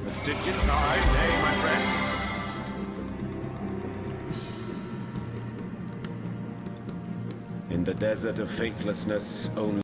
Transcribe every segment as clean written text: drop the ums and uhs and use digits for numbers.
A stitch in time, eh, my friends? In the desert of faithlessness, only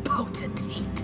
potentate.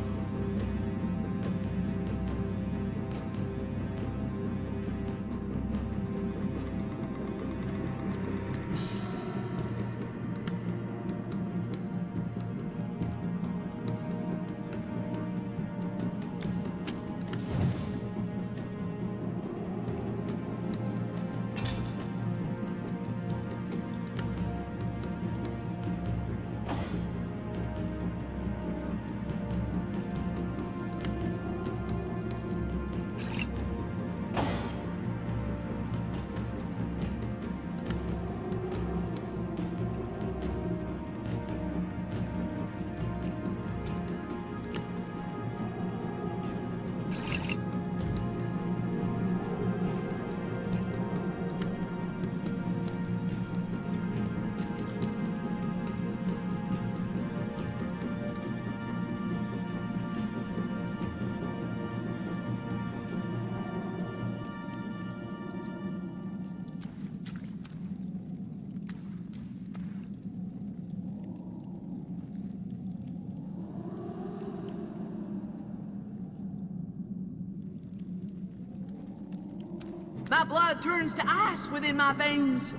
My blood turns to ice within my veins.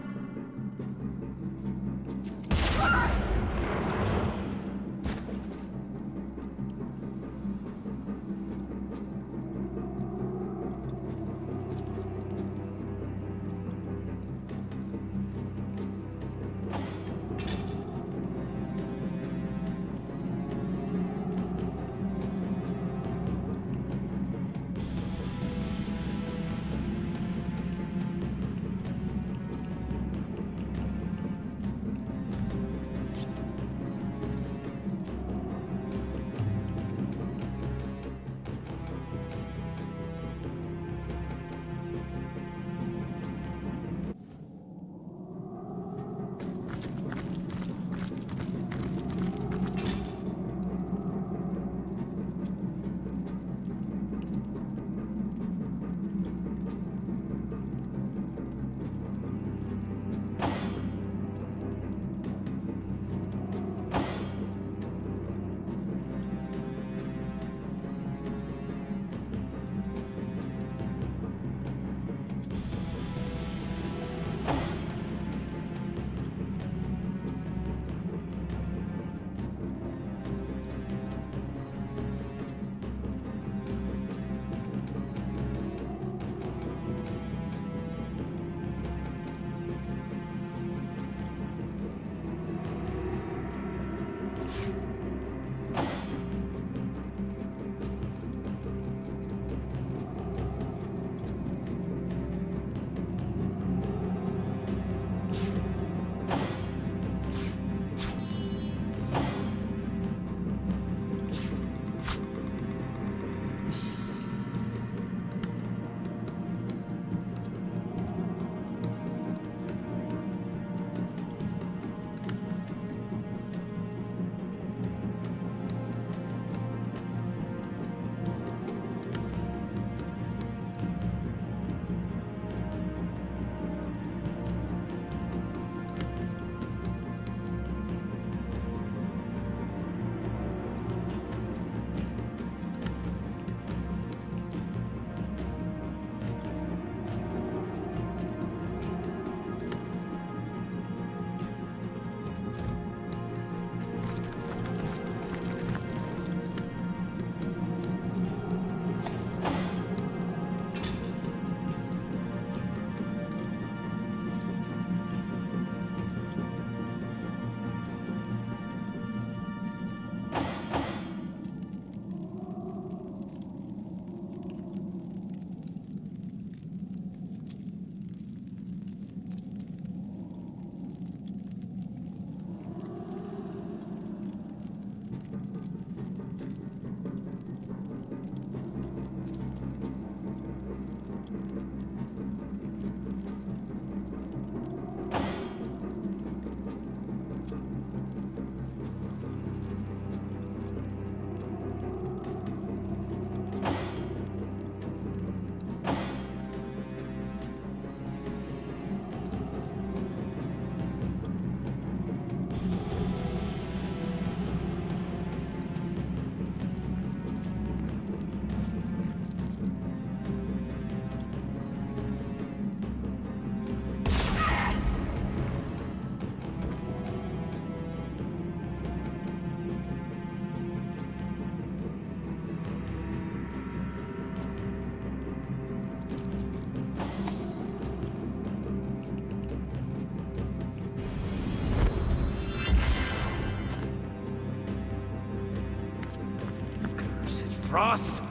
Frost!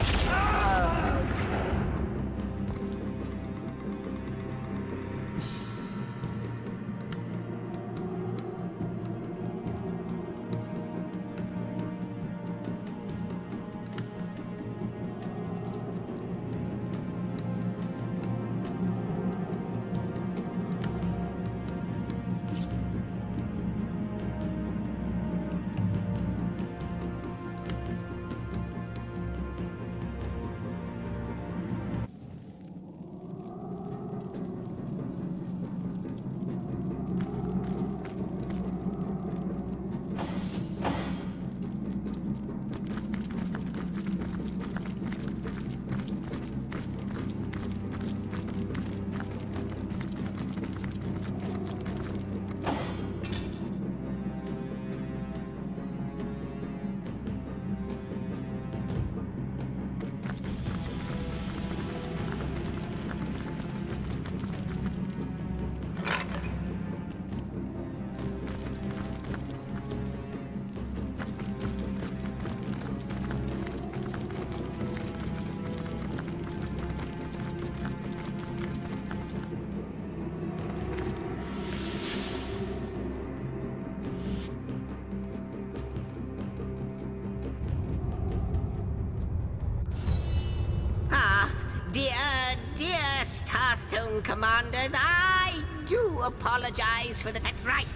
Dear Starstone Commanders, I do apologize for the... That's right.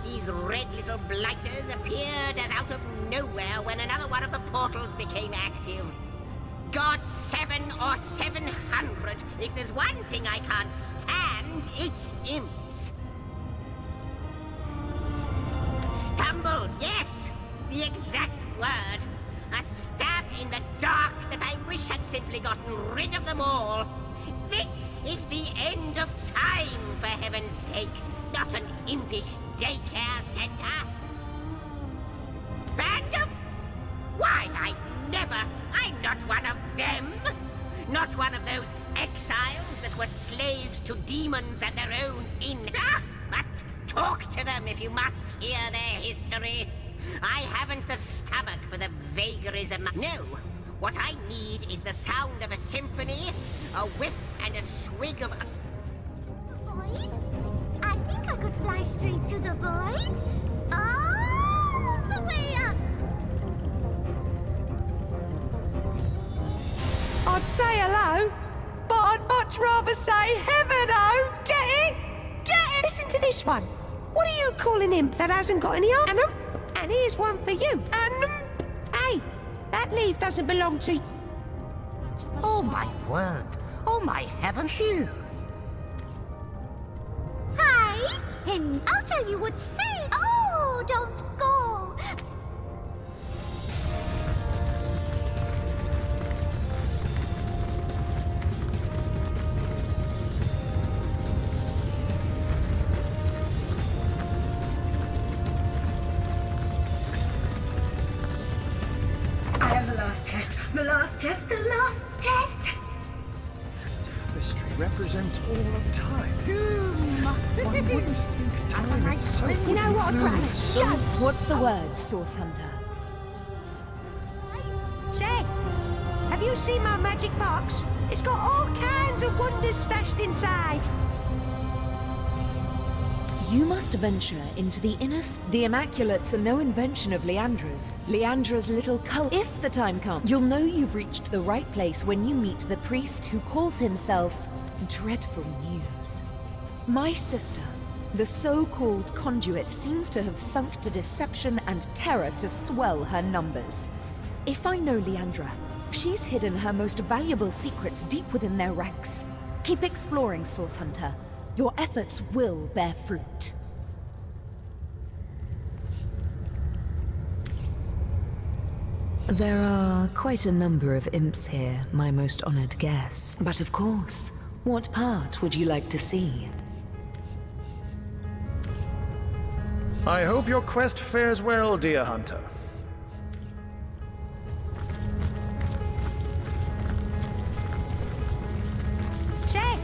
These red little blighters appeared as out of nowhere when another one of the portals became active. God, 7 or 700. If there's one thing I can't stand, it's imps. Stumbled, yes, the exact word. A stab in the dark that I wish I'd simply gotten rid of them all. This is the end of time, for heaven's sake, not an impish daycare center. Band of... Why, I'm not one of them. Not one of those exiles that were slaves to demons and their own But talk to them if you must hear their history. I haven't the stomach for the vagaries of my... No, what I need is the sound of a symphony, a whiff and a swig of... Void? I think I could fly straight to the void. All the way up. I'd say hello, but I'd much rather say heaven, oh! Get it? Get it! Listen to this one. What are you calling him that hasn't got any arm? And here's one for you. Hey, that leaf doesn't belong to you. Oh, my word. Oh, my heavens. Phew. Hi. And I'll tell you what to say. Oh, don't go. The last chest! Tapestry represents all of time. Doom. One wouldn't think time itself You know what, Granny? so... What's the word, Source Hunter? Say, have you seen my magic box? It's got all kinds of wonders stashed inside. You must venture into the inner... The Immaculates are no invention of Leandra's. Leandra's little cult. If the time comes, you'll know you've reached the right place when you meet the priest who calls himself Dreadful News. My sister, the so-called conduit, seems to have sunk to deception and terror to swell her numbers. If I know Leandra, she's hidden her most valuable secrets deep within their ranks. Keep exploring, Source Hunter. Your efforts will bear fruit. There are quite a number of imps here, my most honored guest. But of course, what part would you like to see? I hope your quest fares well, dear hunter. Say,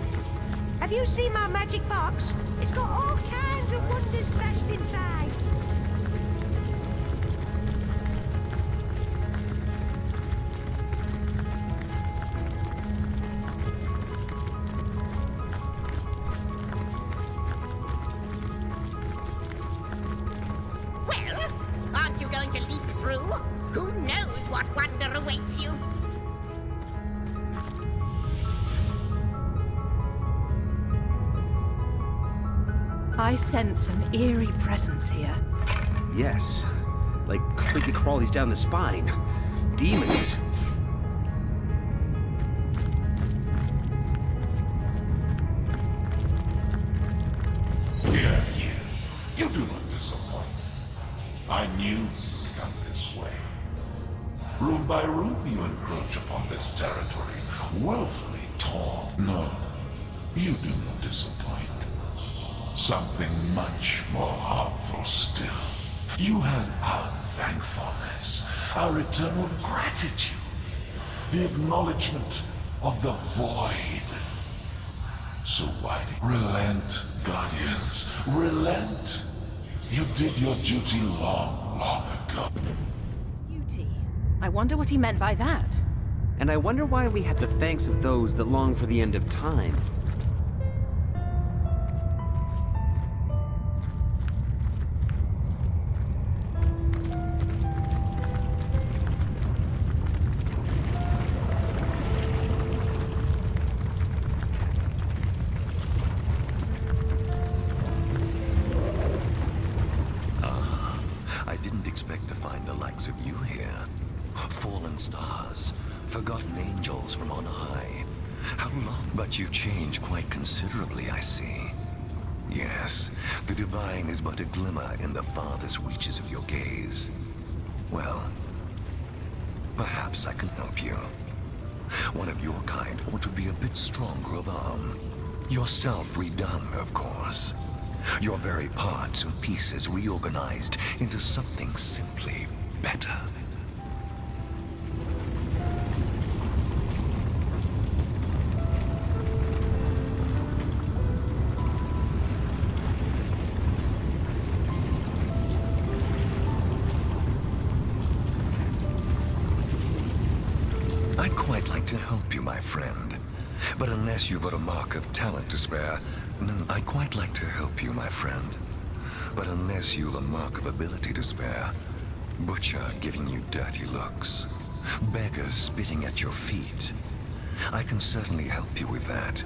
have you seen my magic box? It's got all kinds of wonders stashed inside. Who knows what wonder awaits you? I sense an eerie presence here. Yes, like creepy crawlies down the spine. Demons. Here, you do not disappoint. I knew you would come this way. Room by room you encroach upon this territory, willfully torn. No, you do not disappoint. Something much more harmful still. You have our thankfulness, our eternal gratitude, the acknowledgement of the void. So why relent, Guardians, relent? You did your duty long, long ago. Duty? I wonder what he meant by that. And I wonder why we have the thanks of those that long for the end of time. I didn't expect to find the likes of you here. Fallen stars, forgotten angels from on high. How long? But you've changed quite considerably, I see. Yes, the divine is but a glimmer in the farthest reaches of your gaze. Well, perhaps I can help you. One of your kind ought to be a bit stronger of arm. Yourself redone, of course. Your very parts and pieces reorganized into something simply better. I'd quite like to help you, my friend. But unless you've got a mark of talent to spare, no, I'd quite like to help you, my friend. But unless you've a mark of ability to spare, Butcher giving you dirty looks, beggars spitting at your feet, I can certainly help you with that.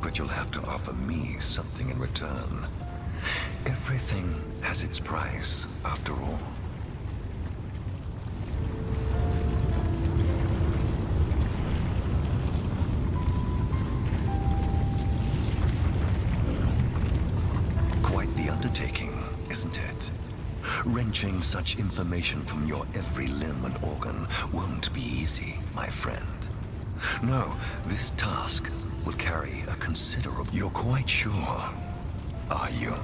But you'll have to offer me something in return. Everything has its price, after all. Undertaking, isn't it? Wrenching such information from your every limb and organ won't be easy, my friend. No, this task will carry a considerable... You're quite sure, are you?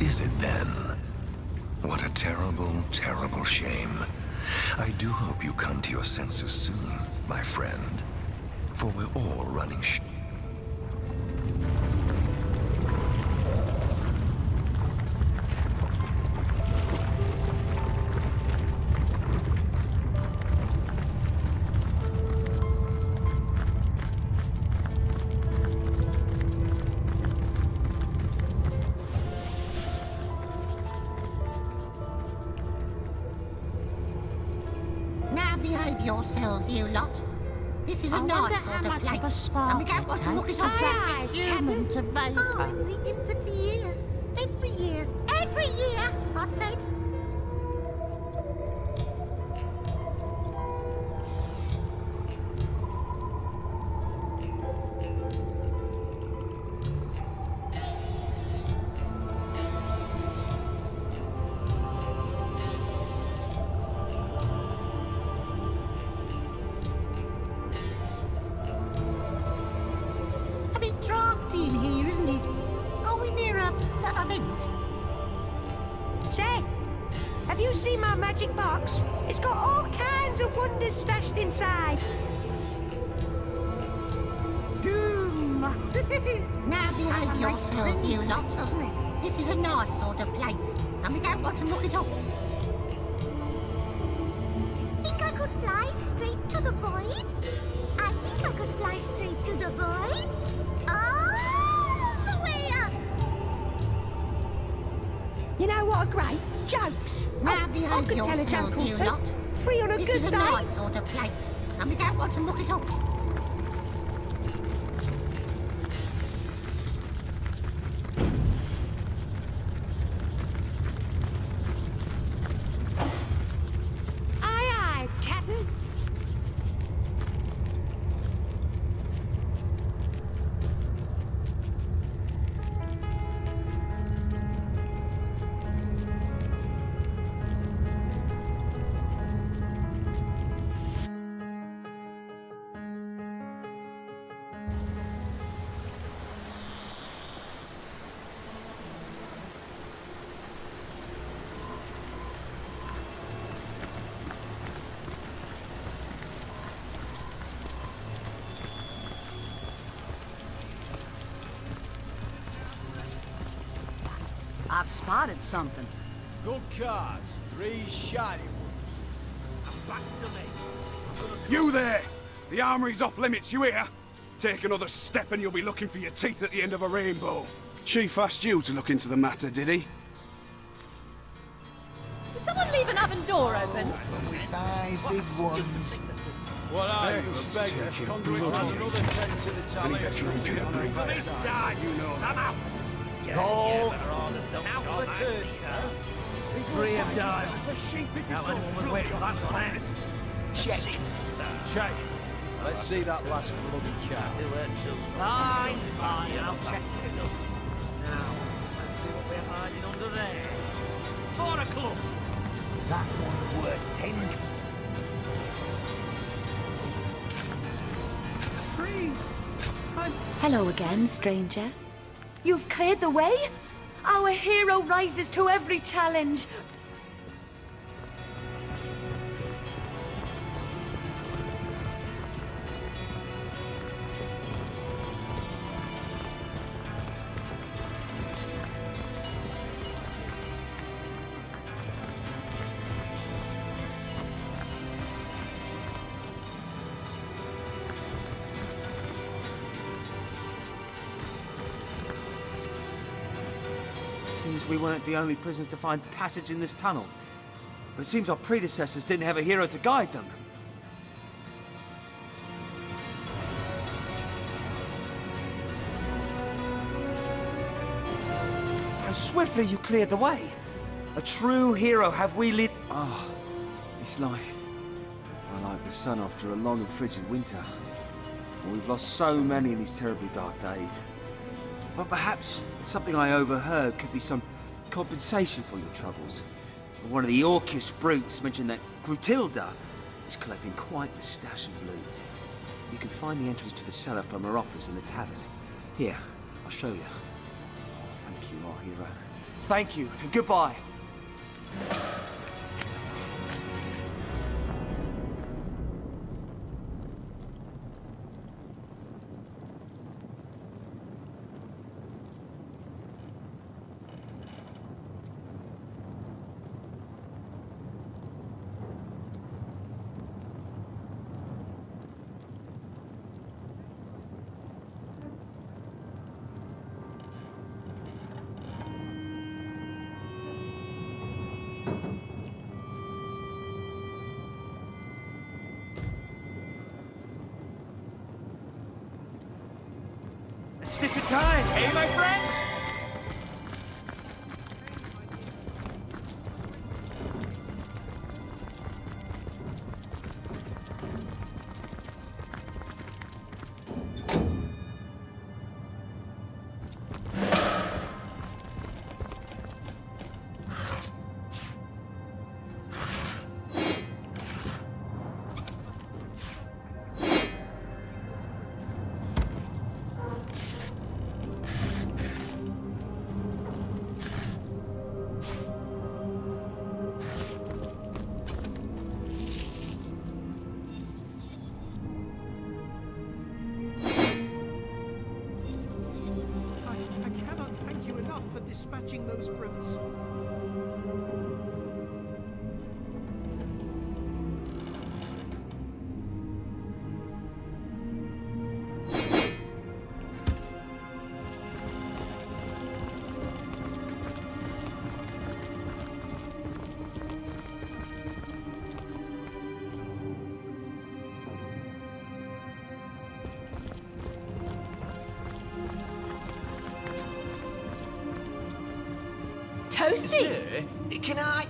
Is it then? What a terrible, terrible shame. I do hope you come to your senses soon, my friend. For we're all running Now behave yourselves, you lot. This is a nice sort of place. And we don't want to look at Aye, a human to vapor. Oh, the empathy year. Every year. Every year, I said. Drafty in here, isn't it? Are we near a event? Say, have you seen my magic box? It's got all kinds of wonders stashed inside. Doom! Now behave yourselves, you lot. Doesn't it? This is a nice sort of place, and we don't want to look it up. Think I could fly straight to the void? I think I could fly straight to the void. All the way You know what are great? Jokes. Now I could tell a joke or you two. lot. Free on a This good is a day. nice sort of place, and we don't want to muck it up. Aye, aye, Captain. I've spotted something. Good cards, 3 shiny ones. Back to me. You there! The armory's off limits, you hear? Take another step and you'll be looking for your teeth at the end of a rainbow. Chief asked you to look into the matter, did he? Did someone leave an oven door open? 5 big ones. What are you, a beggar? Conduit on another 10 to the tally. I need a drink and a breathe. You know. I'm out. Call. Now for the turn. 3 of diamonds. Now anyone would wait for that plan. Check. Check. Let's see that last bloody cat. Fine, fine, I'll check it. Now, let's see what we're hiding under there. 4 of clubs. That one's worth 10. Hello again, stranger. You've cleared the way? Our hero rises to every challenge. Seems we weren't the only prisoners to find passage in this tunnel. But it seems our predecessors didn't have a hero to guide them. How swiftly you cleared the way! A true hero have we lit. Ah, it's like the sun after a long and frigid winter. We've lost so many in these terribly dark days. But perhaps something I overheard could be some compensation for your troubles. One of the Orcish brutes mentioned that Grutilda is collecting quite the stash of loot. You can find the entrance to the cellar from her office in the tavern. Here, I'll show you. Thank you, our hero. Thank you, and goodbye. A stitch of time, hey, my friends? dispatching those brutes. Toasty! Sir, can I?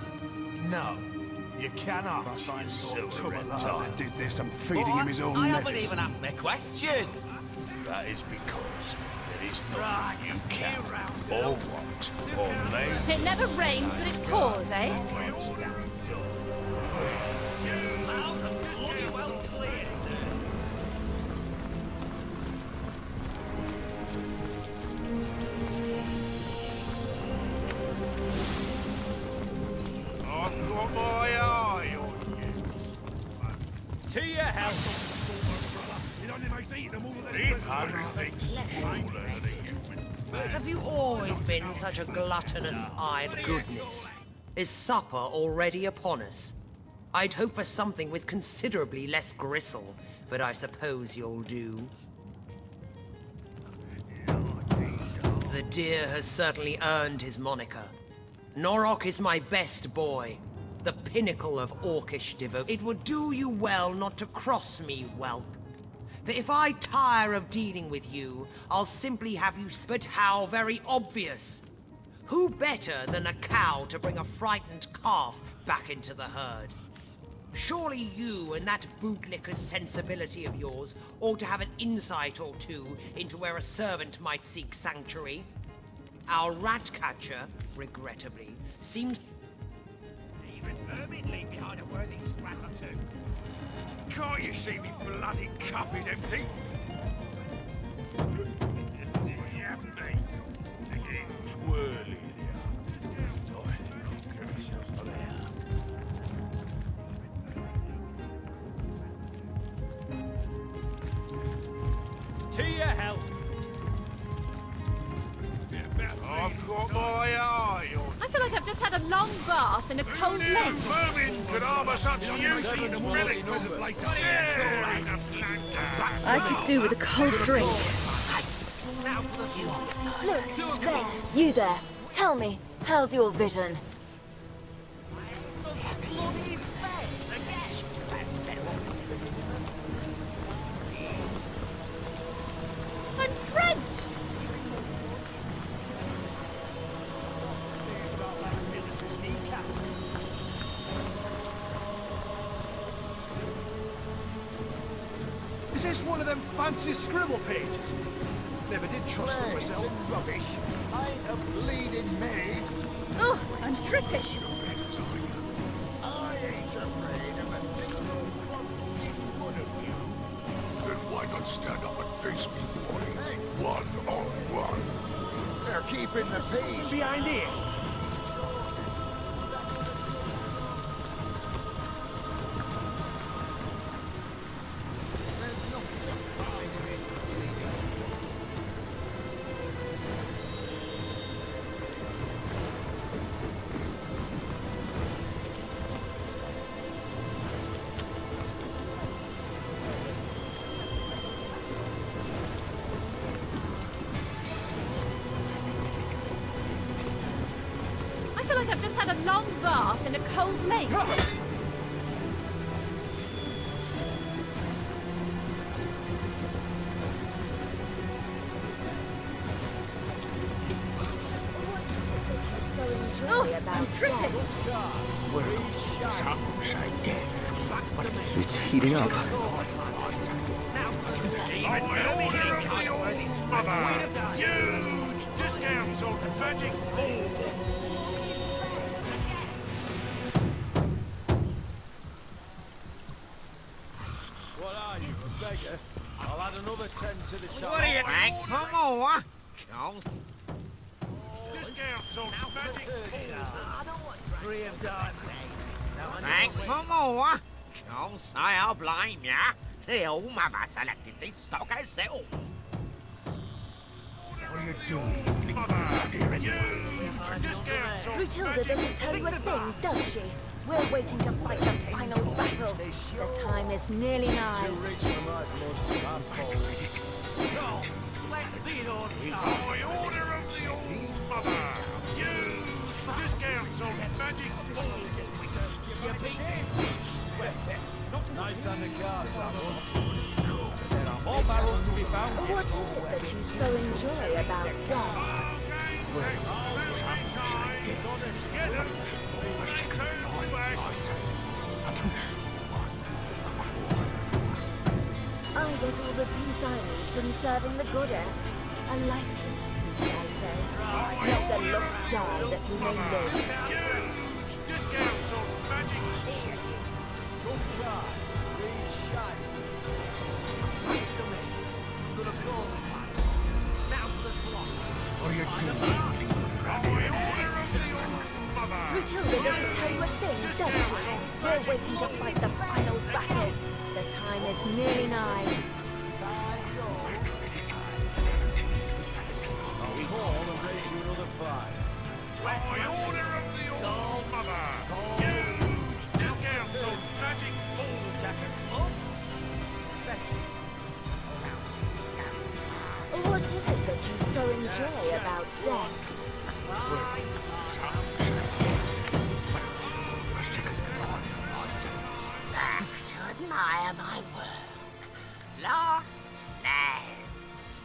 No, you cannot. I saw Silver that did this. I'm feeding him his own I haven't medicine. even asked my question. That is because there is nothing you can, or want, or may. It never rains, but it pours, eh? I've got my eye on you. To your health. It only makes eating them all the These things smaller than a human. Have you always been such a gluttonous-eyed goodness? Is supper already upon us? I'd hope for something with considerably less gristle, but I suppose you'll do. The deer has certainly earned his moniker. Norok is my best boy, the pinnacle of orcish devotion. It would do you well not to cross me, whelp. For if I tire of dealing with you, I'll simply have you but how very obvious. Who better than a cow to bring a frightened calf back into the herd? Surely you and that bootlicker's sensibility of yours ought to have an insight or two into where a servant might seek sanctuary. Our rat catcher, regrettably, seems... Even vermin leave behind a worthy scrap or two. Can't you see me bloody cup is empty? Yeah, me. Getting twirly To your health. I've got my eye on. I feel like I've just had a long bath in a cold lake. Vermin could harbour such useless relics. I could do with a cold drink. Look, there, you there. Tell me, how's your vision? I'm drenched! Is this one of them fancy scribble pages? Never did trust them myself. Rubbish. I'm a bleeding maid. Oh, I'm dripping. I ain't afraid of a single one of you. Then why not stand up and face me, boy? One on one. They're keeping the peace. Behind here. I feel like I've just had a long bath in a cold lake. Oh, I'm dripping. It's heating up. Huge discounts on tragic ball. What are you, a beggar? I'll add another 10 to the charge. What do you think? For more? Cows. Discounts on tragic ball. 3 of diamonds. Thank for more. Cows, I'll blame ya. The old mama selected this stock herself. What are you doing? Brutilda doesn't tell you a thing, does she? We're waiting to fight the final battle. The time is nearly nigh. Reach for my blood. I'm cold. Let's see it all. By order of the old mother. Huge discounts on magic ball. Nice undercard, someone. There are more barrels to be found. What is it that you so enjoy about death? I get all the peace I need from serving the goddess. A life of peace, I say. Let the lost die that we may live. Discounts on magic healing. Good price. Reshine. Give it to me. I'm gonna call it. Now for the clock. Or you're Matilda doesn't tell you a thing, does she? We're waiting to fight the final battle. The time is nearly nigh. I'll call and raise you another 5. By order of the All-Mother, huge discounts on magic ball catching. What is it that you so enjoy about death? Back to admire my work. Lost lands.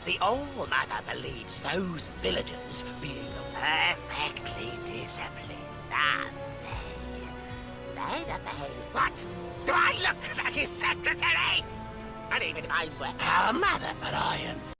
The All-Mother believes those villagers being perfectly disciplined, aren't they? They obey. What? Do I look like his secretary? And even if I were our mother, but I am